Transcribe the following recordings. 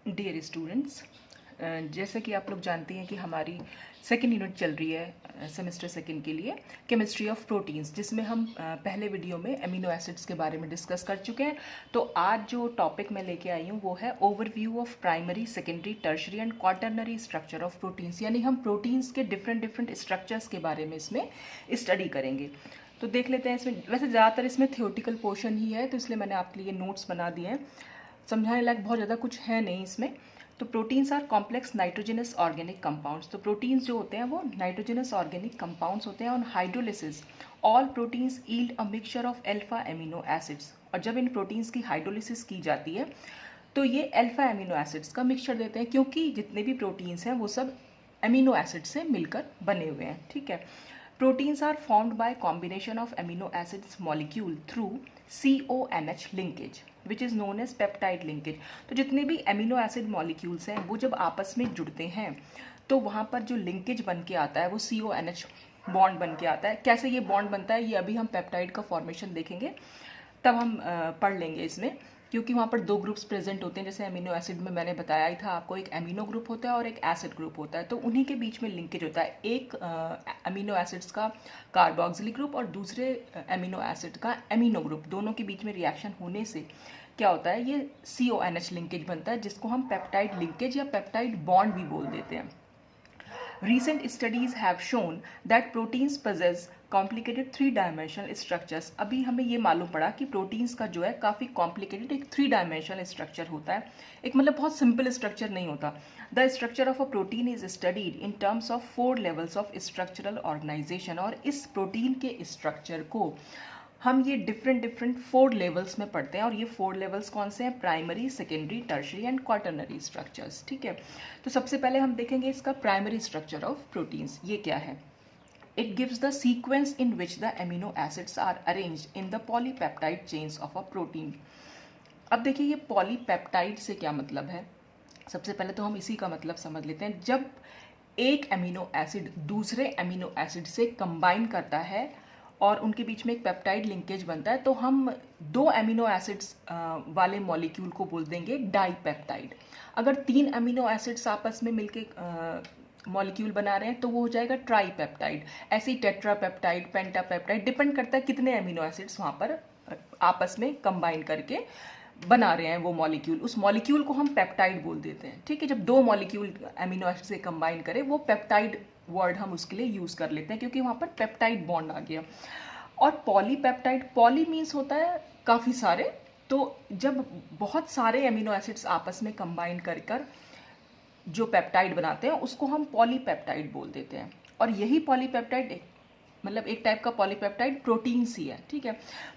Dear students, जैसे कि आप लोग जानते हैं कि हमारी सेकेंड यूनिट चल रही है सेमेस्टर सेकेंड के लिए केमिस्ट्री ऑफ प्रोटीन्स, जिसमें हम पहले वीडियो में अमीनो एसिड्स के बारे में डिस्कस कर चुके हैं। तो आज जो टॉपिक मैं लेके आई हूँ वो है overview of primary, secondary, tertiary and quaternary structure of proteins, यानी हम प्रोटीन्स के डिफरेंट स्ट्रक्चर्स के बारे में इसमें स्टडी करेंगे। तो देख लेते हैं। इसमें वैसे ज़्यादातर इसमें थियोटिकल पोर्शन ही है, तो इसलिए मैंने आपके लिए नोट्स बना दिए हैं। समझाने लायक बहुत ज़्यादा कुछ है नहीं इसमें। तो proteins are complex nitrogenous organic compounds. तो प्रोटीन्स जो होते हैं वो नाइट्रोजनस ऑर्गेनिक कंपाउंड्स होते हैं। On hydrolysis all proteins yield a mixture of alpha amino acids. और जब इन प्रोटीन्स की हाइड्रोलिसिस की जाती है तो ये अल्फा एमिनो एसिड्स का मिक्सचर देते हैं, क्योंकि जितने भी प्रोटीन्स हैं वो सब एमिनो एसिड से मिलकर बने हुए हैं। ठीक है। Proteins are formed by combination of amino acids molecule through CONH linkage which is known as peptide linkage. तो जितने भी एमिनो एसिड मॉलिक्यूल्स हैं वो जब आपस में जुड़ते हैं तो वहाँ पर जो लिंकेज बन के आता है वो CONH बॉन्ड बन के आता है। कैसे ये बॉन्ड बनता है ये अभी हम पेप्टाइड का फॉर्मेशन देखेंगे, तब हम पढ़ लेंगे इसमें, क्योंकि वहाँ पर दो ग्रुप्स प्रेजेंट होते हैं। जैसे अमीनो एसिड में मैंने बताया ही था आपको, एक एमिनो ग्रुप होता है और एक एसिड ग्रुप होता है। तो उन्हीं के बीच में लिंकेज होता है, एक अमीनो एसिड्स का कार्बोक्सिलिक ग्रुप और दूसरे अमीनो एसिड का एमिनो ग्रुप, दोनों के बीच में रिएक्शन होने से क्या होता है, ये CONH लिंकेज बनता है, जिसको हम पेप्टाइड लिंकेज या पेप्टाइड बॉन्ड भी बोल देते हैं। Recent studies have shown that proteins possess complicated three dimensional structures. अभी हमें ये मालूम पड़ा कि प्रोटीन्स का जो है काफ़ी कॉम्प्लिकेटेड एक थ्री डायमेंशनल स्ट्रक्चर होता है। एक मतलब बहुत सिंपल स्ट्रक्चर नहीं होता। The structure of a protein is studied in terms of 4 levels of structural organisation. और इस प्रोटीन के स्ट्रक्चर को हम ये डिफरेंट 4 लेवल्स में पढ़ते हैं। और ये 4 लेवल्स कौन से हैं? Primary, secondary, tertiary and quaternary structures. ठीक है। तो सबसे पहले हम देखेंगे इसका प्राइमरी स्ट्रक्चर ऑफ प्रोटीन्स। ये क्या है? It gives the sequence in which the amino acids are arranged in the polypeptide chains of a protein. अब देखिए ये पॉलीपेप्टाइड से क्या मतलब है। सबसे पहले तो हम इसी का मतलब समझ लेते हैं। जब एक एमिनो एसिड दूसरे एमिनो एसिड से कंबाइन करता है और उनके बीच में एक पेप्टाइड लिंकेज बनता है, तो हम दो एमिनो एसिड्स वाले मॉलिक्यूल को बोल देंगे डाईपेप्टाइड। अगर 3 एमिनो एसिड्स आपस में मिलके मॉलिक्यूल बना रहे हैं तो वो हो जाएगा ट्राईपेप्टाइड। ऐसे ही टेट्रापेप्टाइड, पेंटापेप्टाइड, डिपेंड करता है कितने एमिनो एसिड्स वहाँ पर आपस में कंबाइन करके बना रहे हैं वो मॉलिक्यूल। उस मॉलिक्यूल को हम पेप्टाइड बोल देते हैं। ठीक है। जब दो मॉलिक्यूल एमिनो एसिड से कंबाइन करें वो पेप्टाइड वर्ड हम उसके लिए यूज़ कर लेते हैं, क्योंकि वहाँ पर पेप्टाइड बॉन्ड आ गया। और पॉलीपेप्टाइड, पॉली मीन्स होता है काफ़ी सारे। तो जब बहुत सारे एमिनो एसिड्स आपस में कंबाइन कर जो पेप्टाइड बनाते हैं उसको हम पॉलीपेप्टाइड बोल देते हैं। और यही पॉलीपेप्टाइड मतलब एक टाइप का पॉलीपेप्टाइड प्रोटीन्स ही है। ठीक है।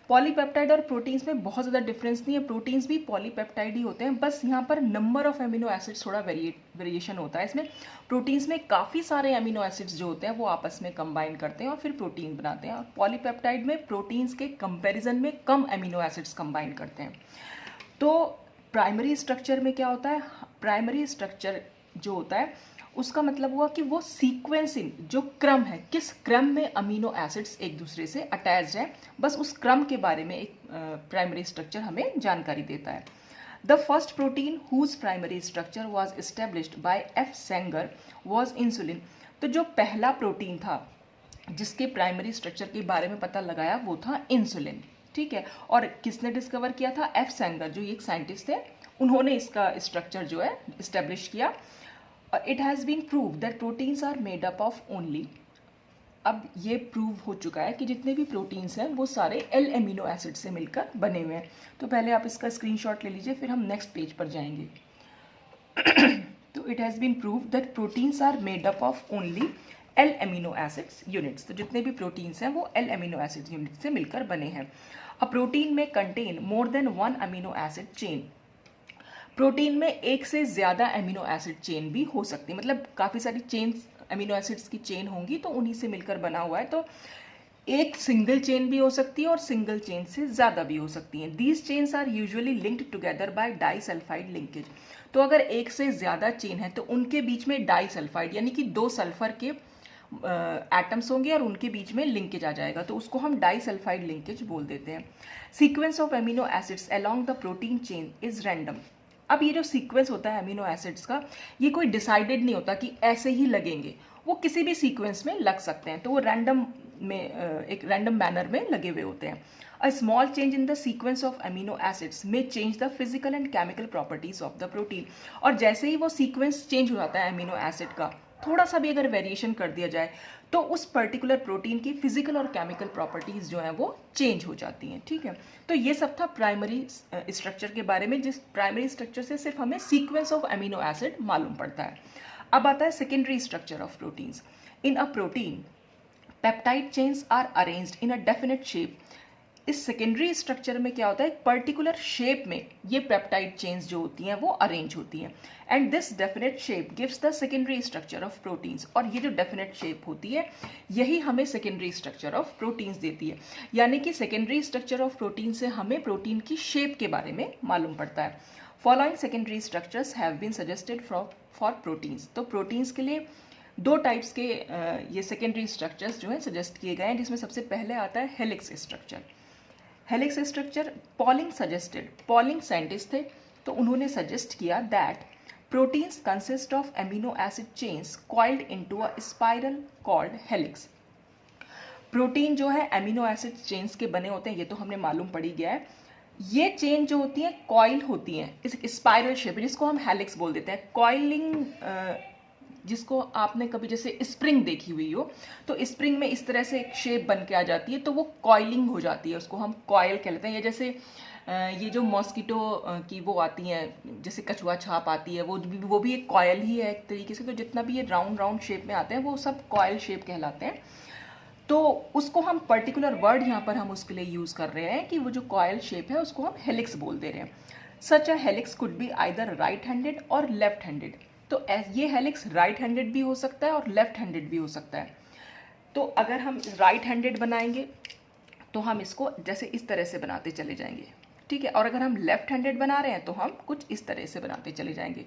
पॉलीपेप्टाइड और प्रोटीन्स में बहुत ज़्यादा डिफरेंस नहीं है। प्रोटीन्स भी पॉलीपेप्टाइड ही होते हैं, बस यहाँ पर नंबर ऑफ एमिनो एसिड्स थोड़ा वेरिएशन होता है इसमें। प्रोटीन्स में काफ़ी सारे एमिनो एसिड्स जो होते हैं वो आपस में कंबाइन करते हैं और फिर प्रोटीन बनाते हैं। और पॉलीपेप्टाइड में प्रोटीन्स के कंपेरिजन में कम एमिनो एसिड्स कंबाइन करते हैं। तो प्राइमरी स्ट्रक्चर में क्या होता है? प्राइमरी स्ट्रक्चर जो होता है उसका मतलब हुआ कि वो सीक्वेंसिंग, जो क्रम है, किस क्रम में अमीनो एसिड्स एक दूसरे से अटैच्ड है, बस उस क्रम के बारे में एक प्राइमरी स्ट्रक्चर हमें जानकारी देता है। The first protein whose primary structure was established by F. Sanger was insulin. तो जो पहला प्रोटीन था जिसके प्राइमरी स्ट्रक्चर के बारे में पता लगाया वो था इंसुलिन। ठीक है। और किसने डिस्कवर किया था? F. सेंगर, जो एक साइंटिस्ट थे, उन्होंने इसका स्ट्रक्चर जो है इस्टेब्लिश किया। It has been prove that proteins are made up of only. अब ये प्रूव हो चुका है कि जितने भी प्रोटीन्स हैं वो सारे L एमिनो एसिड से मिलकर बने हुए हैं। तो पहले आप इसका स्क्रीनशॉट ले लीजिए, फिर हम नेक्स्ट पेज पर जाएंगे। तो it has been prove that proteins are made up of only L amino acids units. तो जितने भी प्रोटीन्स हैं वो L एमिनो एसिड यूनिट से मिलकर बने हैं। अ प्रोटीन में contain more than 1 amino acid chain. Protein में एक से ज़्यादा एमिनो एसिड चेन भी हो सकती है, मतलब काफ़ी सारी चेन्स, एमिनो एसिड्स की चेन होंगी तो उन्हीं से मिलकर बना हुआ है। तो एक सिंगल चेन भी हो सकती है और सिंगल चेन से ज़्यादा भी हो सकती हैं। These chains are usually linked together by disulphide linkage. तो अगर एक से ज़्यादा चेन है तो उनके बीच में डाईसल्फाइड यानी कि 2 सल्फर के एटम्स होंगे और उनके बीच में लिंकेज आ जाएगा, तो उसको हम डाईसल्फाइड लिंकेज बोल देते हैं। Sequence of amino acids along the protein chain is random. अब ये जो सीक्वेंस होता है अमीनो एसिड्स का, ये कोई डिसाइडेड नहीं होता कि ऐसे ही लगेंगे, वो किसी भी सीक्वेंस में लग सकते हैं, तो वो रैंडम में एक रैंडम मैनर में लगे हुए होते हैं. A small change in the sequence of amino acids may change the physical and chemical properties of the protein. और जैसे ही वो सीक्वेंस चेंज हो जाता है अमीनो एसिड का, थोड़ा सा भी अगर वेरिएशन कर दिया जाए तो उस पर्टिकुलर प्रोटीन की फिजिकल और केमिकल प्रॉपर्टीज जो हैं वो चेंज हो जाती हैं. ठीक है, तो ये सब था प्राइमरी स्ट्रक्चर के बारे में, जिस प्राइमरी स्ट्रक्चर से सिर्फ हमें सीक्वेंस ऑफ अमीनो एसिड मालूम पड़ता है. अब आता है secondary structure of proteins. In a protein peptide chains are arranged in a definite shape. इस सेकेंडरी स्ट्रक्चर में क्या होता है, एक पर्टिकुलर शेप में ये पेप्टाइड चेन्स जो होती हैं वो अरेंज होती हैं. And this definite shape gives the secondary structure of proteins. और ये जो डेफिनेट शेप होती है यही हमें सेकेंडरी स्ट्रक्चर ऑफ प्रोटीन्स देती है. यानी कि सेकेंडरी स्ट्रक्चर ऑफ प्रोटीन से हमें प्रोटीन की शेप के बारे में मालूम पड़ता है. Following secondary structures have been suggested for proteins. तो प्रोटीन्स के लिए दो टाइप्स के ये सेकेंडरी स्ट्रक्चर्स जो है सजेस्ट किए गए हैं, जिसमें सबसे पहले आता है helix structure. Helix structure polling suggested. Polling scientist थे, तो उन्होंने सजेस्ट किया that proteins consist of amino acid chains coiled into a spiral called helix. Protein जो है एमिनो एसिड चेन्स के बने होते हैं, ये तो हमने मालूम पड़ ही गया है. ये चेन जो होती है कॉइल होती हैं, इस स्पाइरल शेप, जिसको हम हेलिक्स बोल देते हैं. कॉइलिंग जिसको आपने कभी जैसे स्प्रिंग देखी हुई हो, तो स्प्रिंग में इस तरह से एक शेप बन के आ जाती है, तो वो कॉइलिंग हो जाती है, उसको हम कॉइल कहते हैं. या जैसे ये जो मॉस्किटो की वो आती हैं, जैसे कछुआ छाप आती है, वो भी एक कॉइल ही है एक तरीके से. तो जितना भी ये राउंड राउंड शेप में आते हैं वो सब कॉइल शेप कहलाते हैं. तो उसको हम पर्टिकुलर वर्ड यहाँ पर हम उसके लिए यूज़ कर रहे हैं कि वो जो कॉइल शेप है उसको हम हेलिक्स बोल दे रहे हैं. Such a helix could be either right handed और लेफ्ट हैंडेड. तो ये हेलिक्स राइट हैंडेड भी हो सकता है और लेफ्ट हैंडेड भी हो सकता है. तो अगर हम राइट हैंडेड बनाएंगे तो हम इसको जैसे इस तरह से बनाते चले जाएंगे. ठीक है, और अगर हम लेफ्ट हैंडेड बना रहे हैं तो हम कुछ इस तरह से बनाते चले जाएंगे.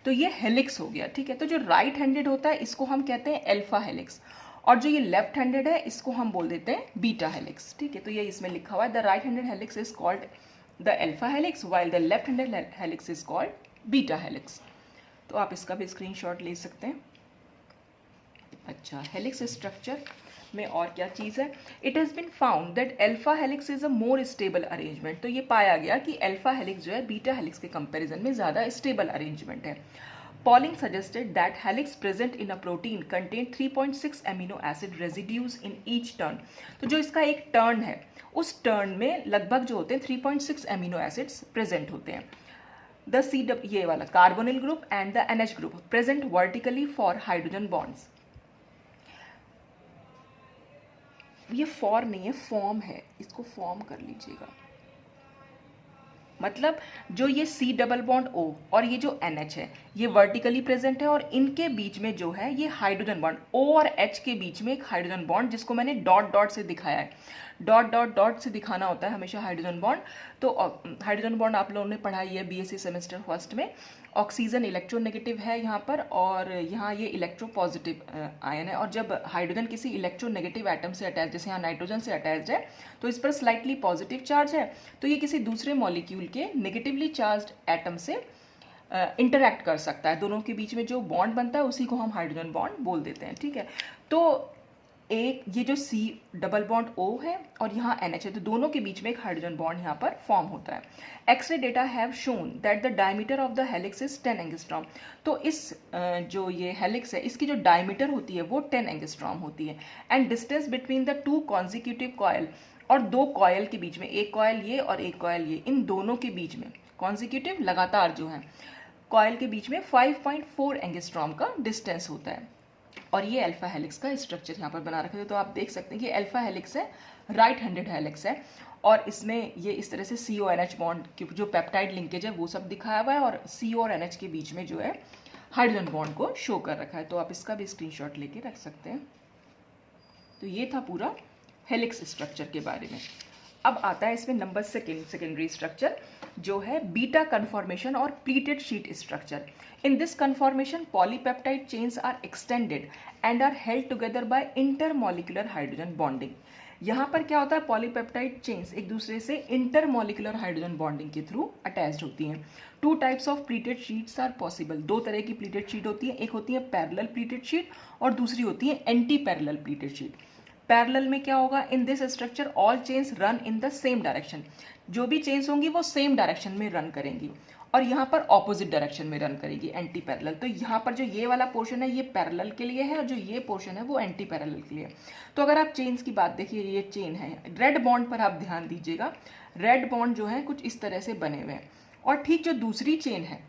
तो ये हेलिक्स हो गया. ठीक है, तो जो राइट हैंडेड होता है इसको हम कहते हैं अल्फा हेलिक्स, और जो ये लेफ्ट हैंडेड है इसको हम बोल देते हैं बीटा हेलिक्स. ठीक है, तो ये इसमें लिखा हुआ है, the right handed helix is called the alpha helix while the left handed helix is called beta helix. तो आप इसका भी स्क्रीनशॉट ले सकते हैं. अच्छा, हेलिक्स स्ट्रक्चर में और क्या चीज़ है. It has been found that alpha helix is a more stable arrangement. तो ये पाया गया कि अल्फा हेलिक्स जो है बीटा हेलिक्स के कंपैरिजन में ज़्यादा स्टेबल अरेंजमेंट है. Pauling suggested that helix present in a protein contain 3.6 amino acid residues in each turn. तो जो इसका एक टर्न है उस टर्न में लगभग जो होते हैं 3.6 amino acids present होते हैं. The ये वाला carbonyl group and the NH group present vertically for hydrogen bonds. ये फॉर नहीं है, फॉर्म है, इसको फॉर्म कर लीजिएगा. मतलब जो ये C डबल बॉन्ड O और ये जो NH है ये वर्टिकली प्रेजेंट है, और इनके बीच में जो है ये हाइड्रोजन बॉन्ड O और H के बीच में एक हाइड्रोजन बॉन्ड, जिसको मैंने डॉट डॉट से दिखाया है. डॉट डॉट डॉट से दिखाना होता है हमेशा हाइड्रोजन बॉन्ड. तो हाइड्रोजन बॉन्ड आप लोगों ने पढ़ाई है BSc सेमेस्टर फर्स्ट में. ऑक्सीजन इलेक्ट्रोनेगेटिव है यहाँ पर, और यहाँ ये इलेक्ट्रोपॉजिटिव आयन है. और जब हाइड्रोजन किसी इलेक्ट्रोनेगेटिव एटम से अटैच, जैसे यहाँ नाइट्रोजन से अटैच्ड है, तो इस पर स्लाइटली पॉजिटिव चार्ज है, तो ये किसी दूसरे मॉलिक्यूल के नेगेटिवली चार्ज्ड एटम से इंटरैक्ट कर सकता है. दोनों के बीच में जो बॉन्ड बनता है उसी को हम हाइड्रोजन बॉन्ड बोल देते हैं. ठीक है, तो एक ये जो C डबल बॉन्ड O है और यहाँ NH है, तो दोनों के बीच में एक हाइड्रोजन बॉन्ड यहाँ पर फॉर्म होता है. X ray data have shown that the diameter of the helix is 10 angstrom. तो इस जो ये हेलिक्स है इसकी जो डायमीटर होती है वो 10 एंगस्ट्रॉम होती है. And distance between the two consecutive coil, और दो कॉयल के बीच में, एक कॉयल ये और एक कॉयल ये, इन दोनों के बीच में कॉन्जिक्यूटिव लगातार जो है कॉयल के बीच में 5.4 एंगस्ट्रॉम का डिस्टेंस होता है. और ये अल्फा हेलिक्स का स्ट्रक्चर यहाँ पर बना रखा है. तो आप देख सकते हैं कि अल्फा हेलिक्स है, राइट हैंडेड हेलिक्स है, और इसमें ये इस तरह से CO NH बॉन्ड की जो पेप्टाइड लिंकेज है वो सब दिखाया हुआ है, और CO और NH के बीच में जो है हाइड्रोजन बॉन्ड को शो कर रखा है. तो आप इसका भी स्क्रीनशॉट लेके रख सकते हैं. तो ये था पूरा हेलिक्स स्ट्रक्चर के बारे में. अब आता है इसमें नंबर सेकेंडरी स्ट्रक्चर, जो है बीटा कन्फॉर्मेशन और pleated sheet structure. In this conformation polypeptide chains are extended and are held together by intermolecular hydrogen bonding. यहाँ पर क्या होता है, पॉलीपेप्टाइड चेन्स एक दूसरे से इंटरमॉलिक्यूलर हाइड्रोजन बॉन्डिंग के थ्रू अटैच्ड होती हैं। Two types of pleated sheets are possible, दो तरह की प्लीटेड शीट होती है, एक होती है पैरेलल प्लीटेड शीट और दूसरी होती है anti parallel pleated sheet. Parallel में क्या होगा, in this structure all chains run in the same direction, जो भी चेन्स होंगी वो सेम डायरेक्शन में रन करेंगी, और यहाँ पर ऑपोजिट डायरेक्शन में रन करेगी, एंटी पैरेलल। तो यहाँ पर जो ये वाला पोर्शन है ये पैरेलल के लिए है और जो ये पोर्शन है वो एंटी पैरेलल के लिए। तो अगर आप चेन्स की बात देखिए, ये चेन है, रेड बॉन्ड पर आप ध्यान दीजिएगा, रेड बॉन्ड जो है कुछ इस तरह से बने हुए हैं, और ठीक जो दूसरी चेन है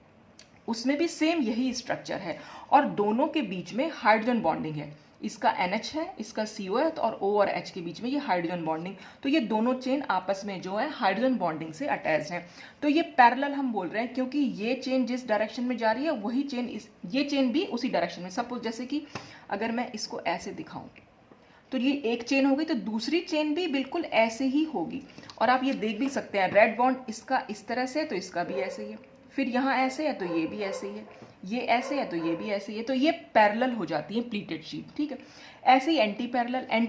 उसमें भी सेम यही स्ट्रक्चर है और दोनों के बीच में हाइड्रोजन बॉन्डिंग है। इसका NH है, इसका CO है, और O और H के बीच में ये हाइड्रोजन बॉन्डिंग, तो ये दोनों चेन आपस में जो है हाइड्रोजन बॉन्डिंग से अटैच है। तो ये पैरेलल हम बोल रहे हैं क्योंकि ये चेन जिस डायरेक्शन में जा रही है वही चेन ये चेन भी उसी डायरेक्शन में। सपोज जैसे कि अगर मैं इसको ऐसे दिखाऊं तो ये एक चेन होगी तो दूसरी चेन भी बिल्कुल ऐसे ही होगी, और आप ये देख भी सकते हैं रेड बॉन्ड इसका इस तरह से है तो इसका भी ऐसे ही है, फिर यहाँ ऐसे है तो ये भी ऐसे ही है, ये ऐसे है तो ये भी ऐसे ही है, तो ये पैरेलल हो जाती है प्लीटेड शीट। ठीक है, ऐसे ही एंटी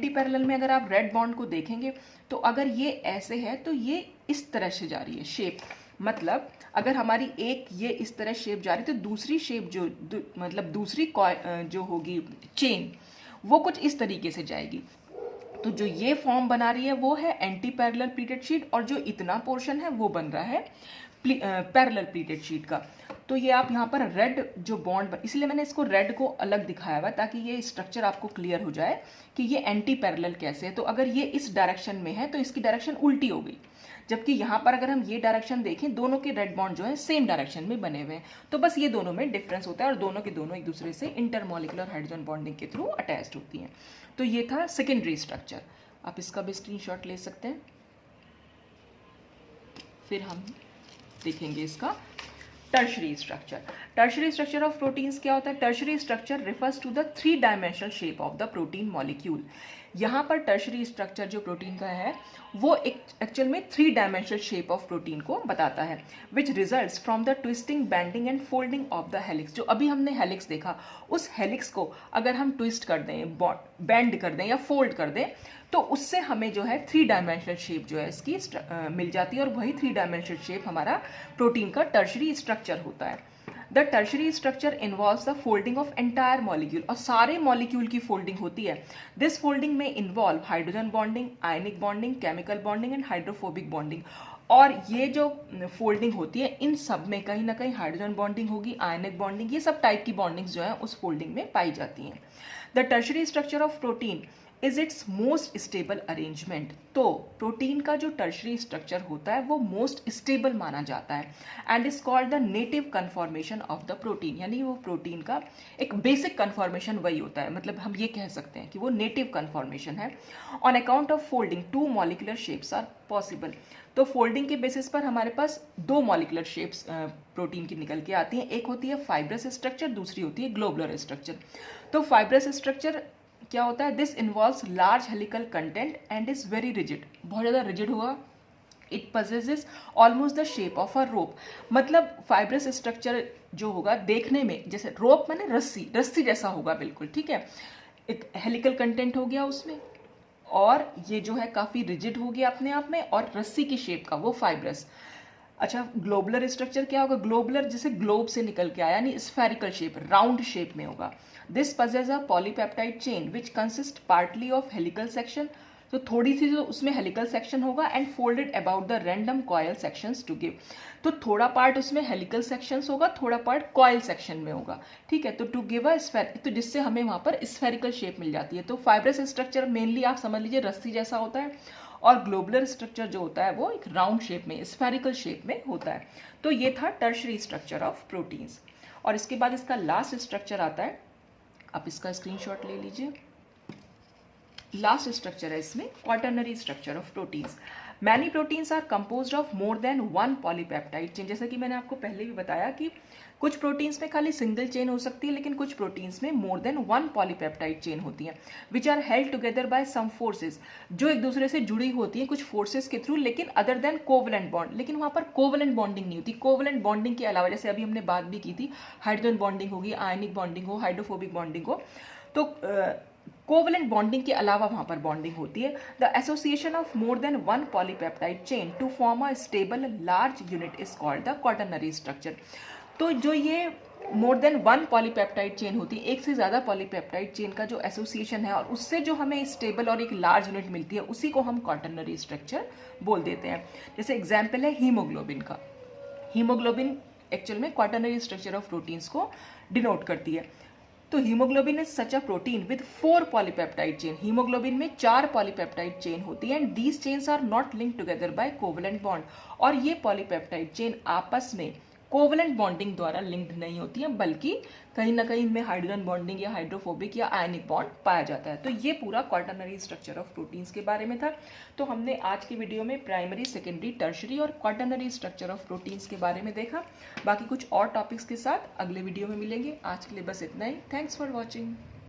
पैरेलल में अगर आप रेड बॉन्ड को देखेंगे तो अगर ये ऐसे है तो ये इस तरह से जा रही है शेप, मतलब अगर हमारी एक ये इस तरह शेप जा रही है तो दूसरी शेप जो मतलब दूसरी जो होगी चेन वो कुछ इस तरीके से जाएगी। तो जो ये फॉर्म बना रही है वो है एंटी पैरेलल प्लीटेड शीट, और जो इतना पोर्शन है वो बन रहा है पैरेलल प्लीटेड शीट का। तो ये आप यहाँ पर रेड जो बॉन्ड, इसलिए मैंने इसको रेड को अलग दिखाया हुआ ताकि ये स्ट्रक्चर आपको क्लियर हो जाए कि ये एंटी पैरेलल कैसे है। तो अगर ये इस डायरेक्शन में है तो इसकी डायरेक्शन उल्टी हो गई, जबकि यहाँ पर अगर हम ये डायरेक्शन देखें दोनों के रेड बॉन्ड जो है सेम डायरेक्शन में बने हुए हैं। तो बस ये दोनों में डिफरेंस होता है और दोनों के दोनों एक दूसरे से इंटरमॉलिक्यूलर हाइड्रोजन बॉन्डिंग के थ्रू अटैच्ड होती हैं। तो ये था सेकेंडरी स्ट्रक्चर, आप इसका भी स्क्रीनशॉट ले सकते हैं। फिर हम देखेंगे इसका tertiary structure. Tertiary structure of proteins क्या होता है? Tertiary structure refers to the 3 dimensional shape of the protein molecule. यहाँ पर टर्शरी स्ट्रक्चर जो प्रोटीन का है वो एक्चुअल में 3 डायमेंशनल शेप ऑफ प्रोटीन को बताता है, which results from the twisting, bending and folding of the helix. जो अभी हमने हेलिक्स देखा, उस हेलिक्स को अगर हम ट्विस्ट कर दें, बैंड कर दें या फोल्ड कर दें तो उससे हमें जो है 3 डायमेंशनल शेप जो है इसकी मिल जाती है, और वही 3 डायमेंशनल शेप हमारा प्रोटीन का टर्शरी स्ट्रक्चर होता है। The tertiary structure involves the folding of entire molecule, और सारे मॉलिक्यूल की फोल्डिंग होती है। दिस फोल्डिंग में involve hydrogen bonding, ionic bonding, chemical bonding and hydrophobic bonding. और ये जो फोल्डिंग होती है इन सब में कहीं ना कहीं हाइड्रोजन बॉन्डिंग होगी, आयनिक बॉन्डिंग, ये सब टाइप की बॉन्डिंग्स जो है उस फोल्डिंग में पाई जाती हैं। The tertiary structure of protein is it's most stable arrangement. तो प्रोटीन का जो टर्शरी स्ट्रक्चर होता है वो मोस्ट स्टेबल माना जाता है and is called the native conformation of the protein, यानी वो प्रोटीन का एक बेसिक कन्फॉर्मेशन वही होता है, मतलब हम ये कह सकते हैं कि वो नेटिव कन्फॉर्मेशन है। On account of folding 2 molecular shapes are possible. तो फोल्डिंग के बेसिस पर हमारे पास 2 मॉलिक्यूलर शेप्स प्रोटीन की निकल के आती हैं, एक होती है फाइब्रस स्ट्रक्चर, दूसरी होती है ग्लोबुलर स्ट्रक्चर। तो फाइब्रस स्ट्रक्चर क्या होता है? This involves large helical content and is very rigid, बहुत ज़्यादा रिजिड हुआ। It possesses almost the shape of a rope, मतलब फाइब्रस स्ट्रक्चर जो होगा देखने में जैसे रोप माने रस्सी जैसा होगा बिल्कुल, ठीक है। एक हेलिकल कंटेंट हो गया उसमें, और ये जो है काफ़ी रिजिड हो गया अपने आप में, और रस्सी की शेप का वो फाइब्रस। अच्छा, ग्लोबुलर स्ट्रक्चर क्या होगा? ग्लोबुलर जैसे ग्लोब से निकल के आया, यानी स्फेरिकल शेप, राउंड शेप में होगा। This possess a polypeptide chain which consist partly of helical section, तो थोड़ी सी जो उसमें हेलिकल सेक्शन होगा, and folded about the random coil sections to give, तो थोड़ा पार्ट उसमें हेलिकल सेक्शंस होगा, थोड़ा पार्ट कॉयल सेक्शन में होगा, ठीक है। तो टू गिव अ स्फेर, तो जिससे हमें वहाँ पर स्फेरिकल शेप मिल जाती है। तो फाइब्रस स्ट्रक्चर मेनली आप समझ लीजिए रस्सी जैसा होता है, और ग्लोबुलर स्ट्रक्चर जो होता है वो एक राउंड शेप में, स्फेरिकल शेप में होता है। तो ये था टर्शरी स्ट्रक्चर ऑफ प्रोटीन्स। और इसके बाद इसका लास्ट स्ट्रक्चर आता है, आप इसका स्क्रीनशॉट ले लीजिए। लास्ट स्ट्रक्चर है इसमें quaternary structure of proteins. Many proteins are composed of more than 1 polypeptide chain. जैसा कि मैंने आपको पहले भी बताया कि कुछ प्रोटीन्स में खाली सिंगल चेन हो सकती है, लेकिन कुछ प्रोटीन्स में मोर देन 1 पॉलीपेप्टाइड चेन होती हैं, which are held together by some forces, जो एक दूसरे से जुड़ी होती हैं कुछ फोर्सेस के थ्रू, लेकिन अदर देन कोवलेंट बॉन्ड, लेकिन वहाँ पर कोवलेंट बॉन्डिंग नहीं होती। कोवलेंट बॉन्डिंग के अलावा जैसे अभी हमने बात भी की थी, हाइड्रोजन बॉन्डिंग होगी, आयनिक बॉन्डिंग हो, हाइड्रोफोबिक बॉन्डिंग हो, तो कोवलेंट बॉन्डिंग के अलावा वहाँ पर बॉन्डिंग होती है। The association of more than one polypeptide chain to form a stable large unit is called the quaternary structure. तो जो ये more than one polypeptide chain होती है, एक से ज़्यादा पॉलीपेप्टाइड चेन का जो एसोसिएशन है और उससे जो हमें स्टेबल और एक लार्ज यूनिट मिलती है, उसी को हम क्वाटरनरी स्ट्रक्चर बोल देते हैं। जैसे एग्जाम्पल है हीमोग्लोबिन का। हीमोग्लोबिन एक्चुअल में क्वाटरनरी स्ट्रक्चर ऑफ प्रोटीन्स को डिनोट करती है। तो haemoglobin is such a protein with 4 polypeptide chain. Haemoglobin में 4 पॉलीपेप्टाइड चेन होती है and these chains are not linked together by covalent bond. और ये पॉलीपेप्टाइड चेन आपस में कोवलेंट बॉन्डिंग द्वारा लिंक्ड नहीं होती है, बल्कि कहीं ना कहीं इनमें हाइड्रोजन बॉन्डिंग या हाइड्रोफोबिक या आयनिक बॉन्ड पाया जाता है। तो ये पूरा क्वाटरनरी स्ट्रक्चर ऑफ प्रोटीन्स के बारे में था। तो हमने आज की वीडियो में प्राइमरी, सेकेंडरी, टर्शरी और क्वाटरनरी स्ट्रक्चर ऑफ प्रोटीन्स के बारे में देखा। बाकी कुछ और टॉपिक्स के साथ अगले वीडियो में मिलेंगे। आज के लिए बस इतना ही। Thanks for watching.